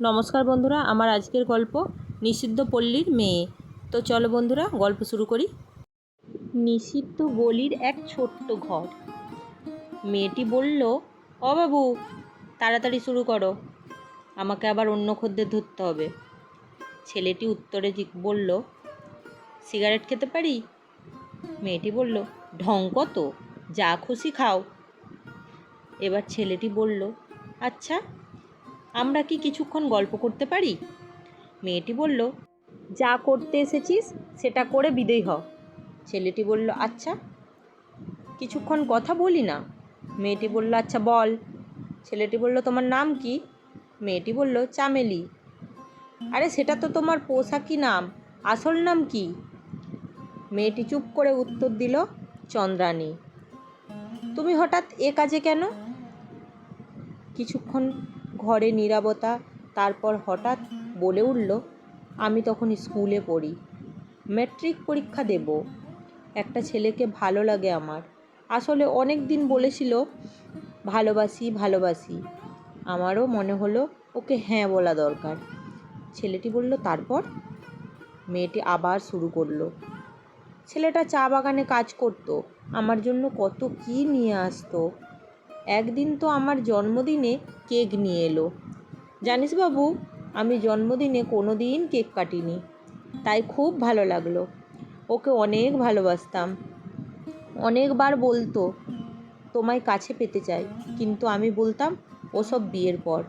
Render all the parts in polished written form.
নমস্কার বন্ধুরা, আমার আজকের গল্প নিষিদ্ধ পল্লীর মেয়ে। তো চলো বন্ধুরা, গল্প শুরু করি। নিষিদ্ধ গলির এক ছোট্ট ঘর। মেয়েটি বলল, ও বাবু, তাড়াতাড়ি শুরু করো, আমাকে আবার অন্য খদ্দের ধরতে হবে। ছেলেটি উত্তরে বলল, সিগারেট খেতে পারি? মেয়েটি বলল, ঢং কত, যা খুশি খাও। এবার ছেলেটি বলল, আচ্ছা, আমরা কি কিছুক্ষণ গল্প করতে পারি? মেয়েটি বলল, যা করতে এসেছিস সেটা করে বিদেয় হ। ছেলেটি বলল, আচ্ছা, কিছুক্ষণ কথা বলি না। মেয়েটি বলল, আচ্ছা বল। ছেলেটি বলল, তোমার নাম কি? মেয়েটি বলল, চামেলি। আরে সেটা তো তোমার পোশাকি নাম, আসল নাম কি? মেয়েটি চুপ করে উত্তর দিল, চন্দ্রানী। তুমি হঠাৎ এ কাজে কেন? কিছুক্ষণ ঘরে নীরবতা, তারপর হঠাৎ বলে উঠল, আমি তখন স্কুলে পড়ি, ম্যাট্রিক পরীক্ষা দেব। একটা ছেলেকে ভালো লাগে আমার। আসলে অনেক দিন বলেছিল ভালোবাসি ভালোবাসি। আমারও মনে হলো ওকে হ্যাঁ বলা দরকার। ছেলেটি বলল, তারপর? মেয়েটি আবার শুরু করলো, ছেলেটা চা বাগানে কাজ করতো, আমার জন্য কত কী নিয়ে আসতো। একদিন তো আমার জন্মদিনে কেক নিয়ে এলো। জানিস বাবু, আমি জন্মদিনে কোনো দিন কেক কাটিনি, তাই খুব ভালো লাগলো। ওকে অনেক ভালোবাসতাম। অনেকবার বলতো তোমায় কাছে পেতে চাই, কিন্তু আমি বলতাম ওসব বিয়ের পর।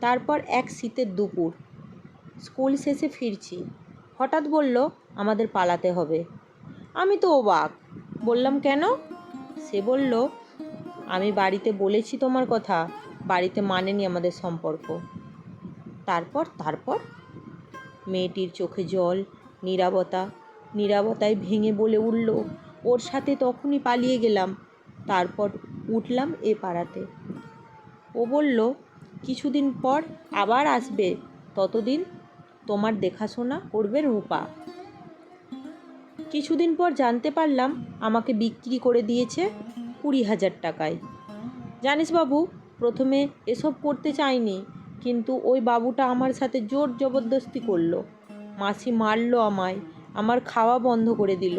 তারপর এক শীতের দুপুর, স্কুল শেষে ফিরছি, হঠাৎ বলল, আমাদের পালাতে হবে। আমি তো অবাক, বললাম কেন? সে বলল, আমি বাড়িতে বলেছি তোমার কথা, বাড়িতে মানেনি আমাদের সম্পর্ক। তারপর তারপর মেয়েটির চোখে জল, নীরবতায় ভেঙে বলে উঠল, ওর সাথে তখনই পালিয়ে গেলাম, তারপর উঠলাম এ পাড়াতে। ও বলল, কিছুদিন পর আবার আসবে, ততদিন তোমার দেখাশোনা করবে রূপা। কিছুদিন পর জানতে পারলাম আমাকে বিক্রি করে দিয়েছে 20,000 টাকায়। জানিস বাবু, প্রথমে এসব করতে চাইনি, কিন্তু ওই বাবুটা আমার সাথে জোর জবরদস্তি করলো। মাসি মারলো আমায়, আমার খাওয়া বন্ধ করে দিল।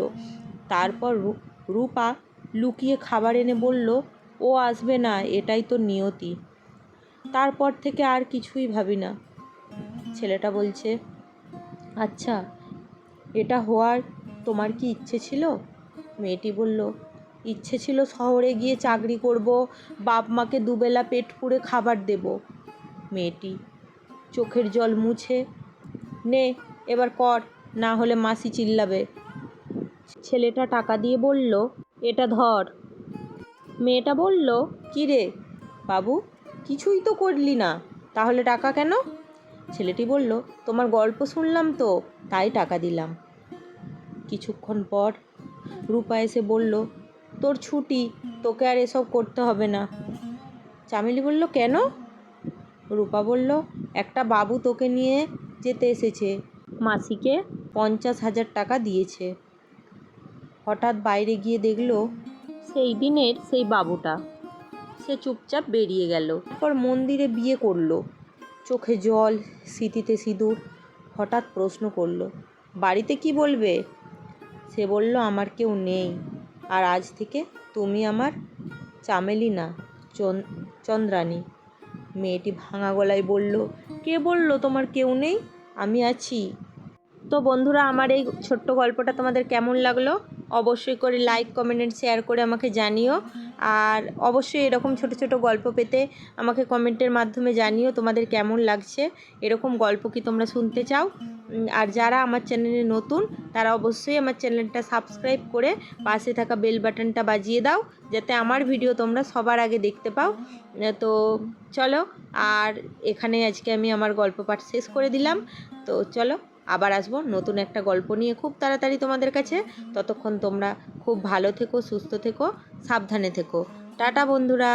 তারপর রূপা লুকিয়ে খাবার এনে বলল, ও আসবে না, এটাই তো নিয়তি। তারপর থেকে আর কিছুই ভাবি না। ছেলেটা বলছে, আচ্ছা, এটা হওয়ার তোমার কি ইচ্ছে ছিল? মেয়েটি বলল, ইচ্ছে ছিল শহরে গিয়ে চাকরি করব, বাপ মাকে দুবেলা পেট পুড়ে খাবার দেব। মেয়েটি চোখের জল মুছে, নে এবার কর, না হলে মাসি চিল্লাবে। ছেলেটা টাকা দিয়ে বলল, এটা ধর। মেয়েটা বলল, কী রে বাবু, কিছুই তো করলি না, তাহলে টাকা কেন? ছেলেটি বলল, তোমার গল্প শুনলাম তো, তাই টাকা দিলাম। কিছুক্ষণ পর রূপা এসে বলল, তোর ছুটি, তোকে আর এসব করতে হবে না। চামেলি বলল, কেন? রূপা বলল, একটা বাবু তোকে নিয়ে যেতে এসেছে, মাসিকে 50,000 টাকা দিয়েছে। হঠাৎ বাইরে গিয়ে দেখলো সেই দিনের সেই বাবুটা। সে চুপচাপ বেরিয়ে গেল। তারপর মন্দিরে বিয়ে করলো। চোখে জল, স্মৃতিতে সিঁদুর। হঠাৎ প্রশ্ন করলো, বাড়িতে কি বলবে? সে বলল, আমার কেউ নেই, আর আজ থেকে তুমি আমার চামেলি না, চন্দ্রানী। মেয়েটি ভাঙা গলায় বলল, কে বলল তোমার কেউ নেই? আমি আছি। তো বন্ধুরা, আমার এই ছোট্ট গল্পটা তোমাদের কেমন লাগলো অবশ্যই করে লাইক, কমেন্ট এন্ড শেয়ার করে আমাকে জানিও। আর অবশ্যই এরকম ছোট ছোট গল্প পেতে আমাকে কমেন্টের মাধ্যমে জানিও তোমাদের কেমন লাগছে, এরকম গল্প কি তোমরা শুনতে চাও। আর যারা আমার চ্যানেলে নতুন, তারা অবশ্যই আমার চ্যানেলটা সাবস্ক্রাইব করে পাশে থাকা বেল বাটনটা বাজিয়ে দাও, যাতে আমার ভিডিও তোমরা সবার আগে দেখতে পাও। তো চলো, আর এখানে আজকে আমি আমার গল্প পাঠ শেষ করে দিলাম। তো চলো, আবার আসবো নতুন একটা গল্প নিয়ে খুব তাড়াতাড়ি তোমাদের কাছে। ততক্ষণ তোমরা খুব ভালো থেকো, সুস্থ থেকো, সাবধানে থেকো। টাটা বন্ধুরা।